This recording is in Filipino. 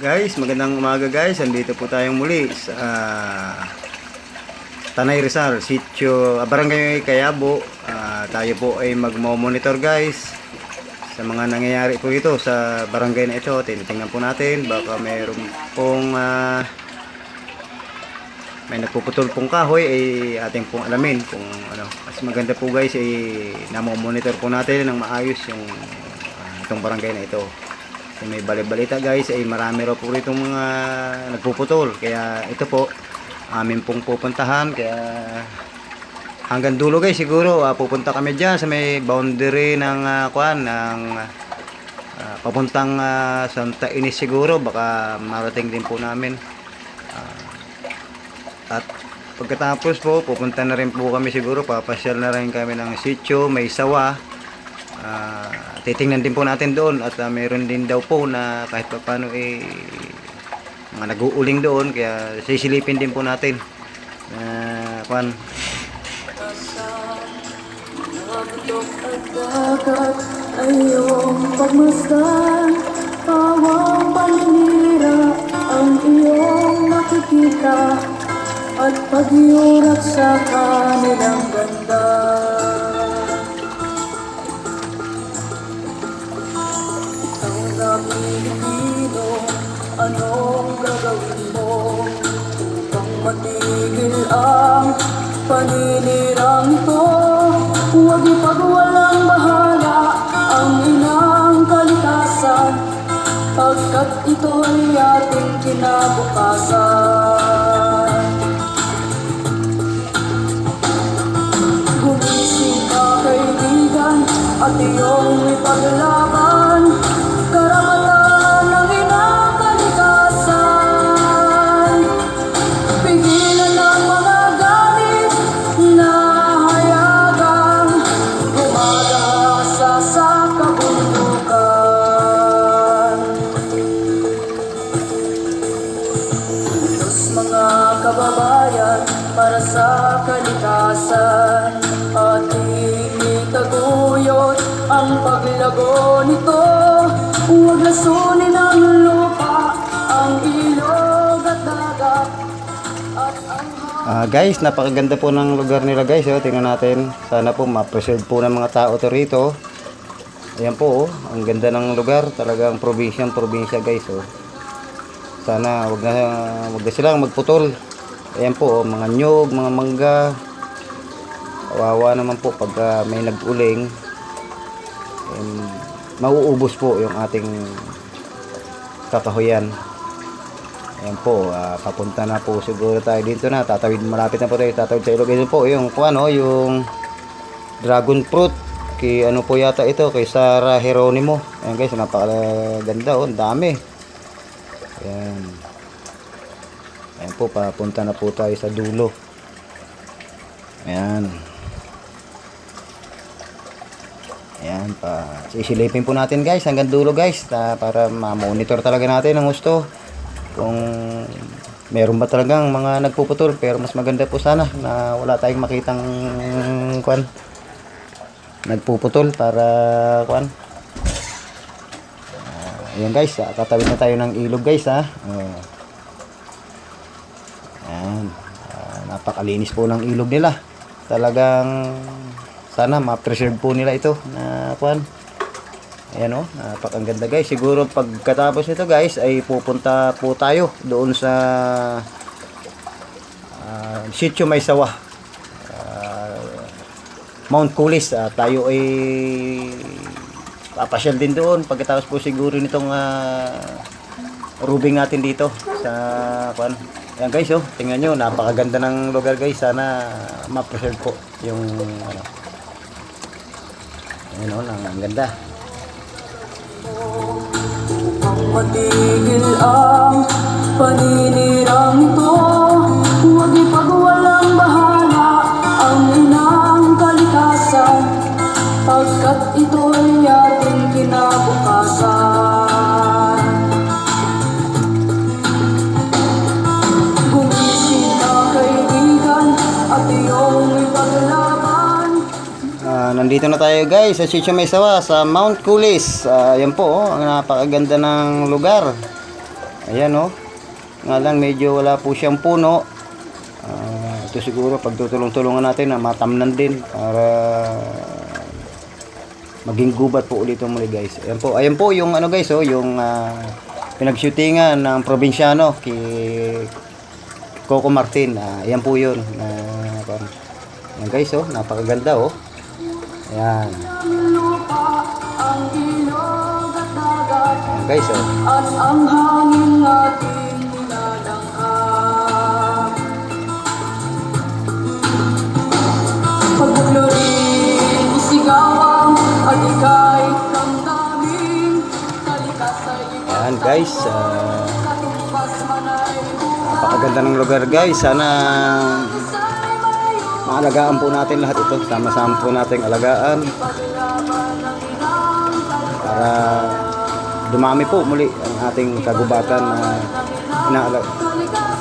Guys, magandang umaga guys. Andito po tayong muli sa Tanay Rizal, Sitio Barangay Cayabo. Tayo po ay magmo-monitor guys sa mga nangyayari po ito sa barangay na ito. Tinitingnan po natin baka mayroon pong may nagpuputol pong kahoy ay ating pong alamin kung ano. Mas maganda po guys ay namo-monitor po natin ng maayos yung itong barangay na ito. May balita guys ay marami raw po rito mga nagpuputol, kaya ito po amin pong pupuntahan. Kaya hanggang dulo guys, siguro pupunta kami dyan sa may boundary ng papuntang Santa Ines siguro, baka marating din po namin. At pagkatapos po pupunta na rin po kami, siguro papasyal na rin kami ng sitio may sawa. Titingnan din po natin doon at mayroon din daw po na kahit pa paano mga nag-uuling doon, kaya sisilipin din po natin ay iyong pagmasdan, pawang paninira ang iyong nakikita at pagyurak sa kanilang ganda. Pilipino, anong gagawin mo upang matigil ang paninirang ito? Huwag ipagwalang bahala ang inang kalikasan, pagkat ito'y ating kinabukasan. Gumising ka kaibigan at iyong ipaglaban karapatan ng inang kalikasan. Pigilan ang mga galit na hayagang gumagasa sa kabundukan. Diyos mga kababayan, para sa kalikasan ating itaguyod ang paglago nito. Huwag lasunin ang lupa, ang ilog at dagat at ang guys, napakaganda po ng lugar nila guys. Tingnan natin, sana po ma-preserve po ng mga tao to rito. Ayan po, ang ganda ng lugar, talagang probinsya guys. Sana wag na silang magputol. Ayan po, mga nyog, mga mangga. Kawawa naman po pag may nag-uling. Mauubos po yung ating kakahuyan. Ayan po, papunta na po siguro tayo dito na. Malapit na po tayo, tatawid sa ilog. Ito po yung yung dragon fruit. Ano po yata ito, kay Sarah Geronimo. Ayan guys, napakaganda, ang dami. Ayan. Ayan po, papunta na po tayo sa dulo. Ayan. Ayan pa. Isilipin po natin guys hanggang dulo guys, para ma-monitor talaga natin ang gusto. Kung meron ba talagang mga nagpuputol, pero mas maganda po sana na wala tayong makitang nagpuputol para ayan guys, tatawid na tayo ng ilog guys ha. Ayan. Napakalinis po ng ilog nila. Talagang sana ma-preserve po nila ito na ayan napakaganda guys. Siguro pagkatapos nito guys ay pupunta po tayo doon sa Sitio May Sawa, Mount Kulis. Tayo ay papasyal din doon pagkatapos po siguro nitong rubing natin dito sa ayan guys, tingnan nyo, napakaganda ng lugar guys. Sana ma-preserve po yung ayan ang ganda. upang matigil ang paninirang ito, huwag ipagwalang bahala ang inang kalikasan, pagkat ito'y ating kinabukasan. Gumising na kaibigan at iyong ipaglaban. Nandito na tayo guys sa Sitio May Sawa sa Mount Kulis. Yan po, ang napakaganda ng lugar. Ayan oh. Nga lang medyo wala po siyang puno. Ito siguro pagtutulong-tulungan natin na matamnan din para maging gubat po ulit muli guys. Ayan po yung ano guys oh, yung pinagshootingan ng probinsyano kay Coco Martin. Ayan po yun. Ayan guys oh, napakaganda oh. Ayan. lupa, ang ilog at dagat, Ayan guys oh. at ang hangin ating nilalangka. Pagbuklod isigawan at ika'y damdamin, kalikasan Ayan guys, katumbas man ay napakaganda ng lugar guys. Sana maalagaan po natin lahat ito. Sama-sama po natin alagaan paglaban ng inang para dumami po muli ang ating kagubatan na inaalaga. kalikasan.